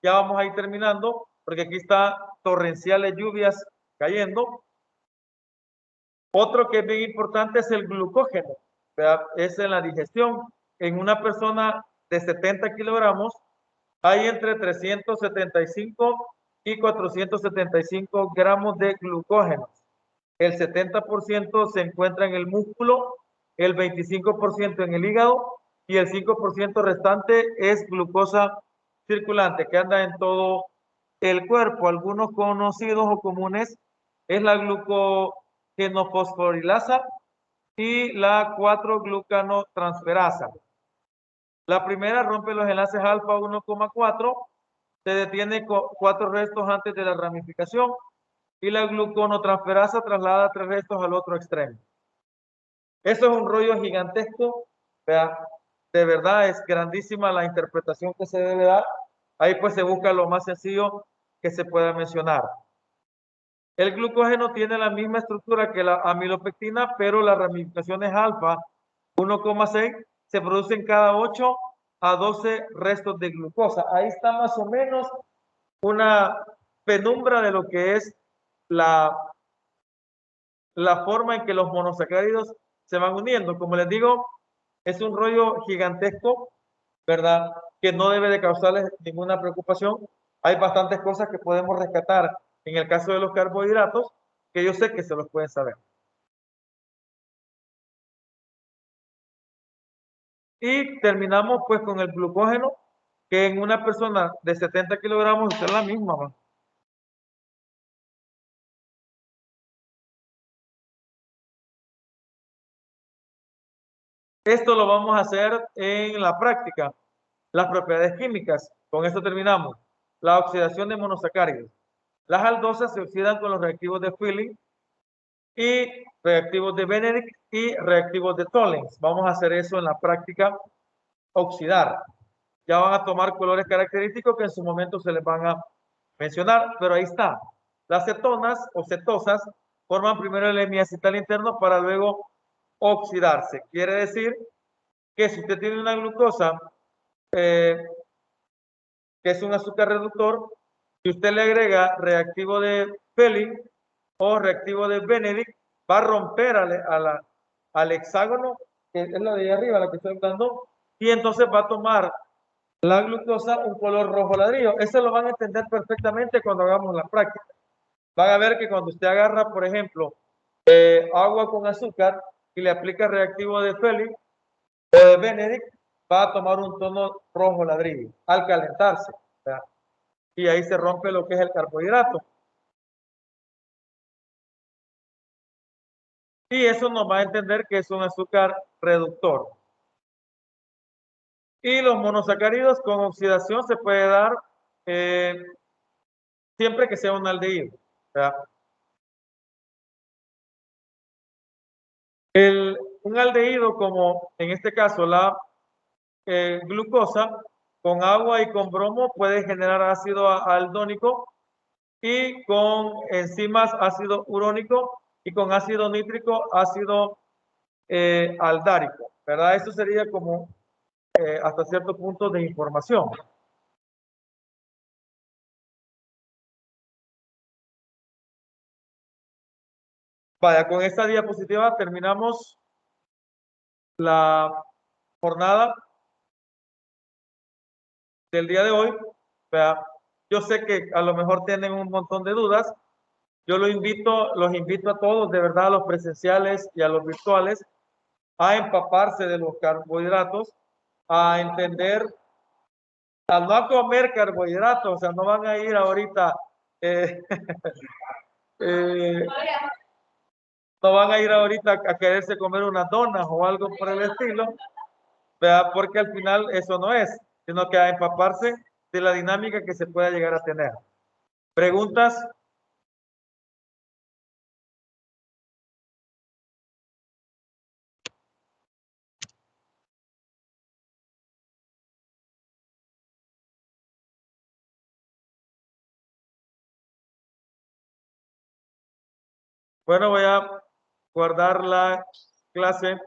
Ya vamos a ir terminando, porque aquí está torrenciales lluvias cayendo. Otro que es bien importante es el glucógeno. Es en la digestión. En una persona de 70 kilogramos hay entre 375 y 475 gramos de glucógeno. El 70% se encuentra en el músculo, el 25% en el hígado y el 5% restante es glucosa circulante que anda en todo el cuerpo. Algunos conocidos o comunes es la glucogenofosforilasa y la 4-glucanotransferasa. La primera rompe los enlaces alfa 1,4, se detiene 4 restos antes de la ramificación y la gluconotransferasa traslada 3 restos al otro extremo. Eso es un rollo gigantesco, ¿verdad? De verdad es grandísima la interpretación que se debe dar. Ahí pues se busca lo más sencillo que se pueda mencionar. El glucógeno tiene la misma estructura que la amilopectina, pero las ramificaciones alfa 1,6 se producen cada 8 a 12 restos de glucosa. Ahí está más o menos una penumbra de lo que es la forma en que los monosacáridos se van uniendo. Como les digo, es un rollo gigantesco, ¿verdad? Que no debe de causarles ninguna preocupación. Hay bastantes cosas que podemos rescatar en el caso de los carbohidratos, que yo sé que se los pueden saber. Y terminamos pues con el glucógeno, que en una persona de 70 kilogramos es la misma, ¿no? Esto lo vamos a hacer en la práctica. Las propiedades químicas. Con esto terminamos. La oxidación de monosacáridos. Las aldosas se oxidan con los reactivos de Filling y reactivos de Benedict y reactivos de Tollens. Vamos a hacer eso en la práctica, oxidar. Ya van a tomar colores característicos que en su momento se les van a mencionar, pero ahí está. Las cetonas o cetosas forman primero el hemiacetal interno para luego oxidarse. Quiere decir que si usted tiene una glucosa que es un azúcar reductor, si usted le agrega reactivo de Pelling o reactivo de Benedict, va a romper al hexágono, que es la de ahí arriba, la que estoy dando, y entonces va a tomar la glucosa un color rojo ladrillo. Eso lo van a entender perfectamente cuando hagamos la práctica. Van a ver que cuando usted agarra, por ejemplo, agua con azúcar y le aplica reactivo de Pelling o de Benedict, va a tomar un tono rojo ladrillo al calentarse, ¿verdad? Y ahí se rompe lo que es el carbohidrato. Y eso nos va a entender que es un azúcar reductor. Y los monosacáridos con oxidación se puede dar siempre que sea un aldehído, ¿verdad? Un aldehído, como en este caso la glucosa, con agua y con bromo puede generar ácido aldónico y con enzimas ácido urónico y con ácido nítrico ácido aldárico, ¿verdad? Eso sería como hasta cierto punto de información. Vaya, con esta diapositiva terminamos la jornada del día de hoy. Vea, yo sé que a lo mejor tienen un montón de dudas. Yo los invito a todos, de verdad, a los presenciales y a los virtuales, a empaparse de los carbohidratos, a entender al no comer carbohidratos, o sea, no van a ir ahorita, eh, eh, no van a ir ahorita a quererse comer unas donas o algo por el estilo, ¿verdad? Porque al final eso no es, sino que a empaparse de la dinámica que se pueda llegar a tener. ¿Preguntas? Bueno, voy a guardar la clase.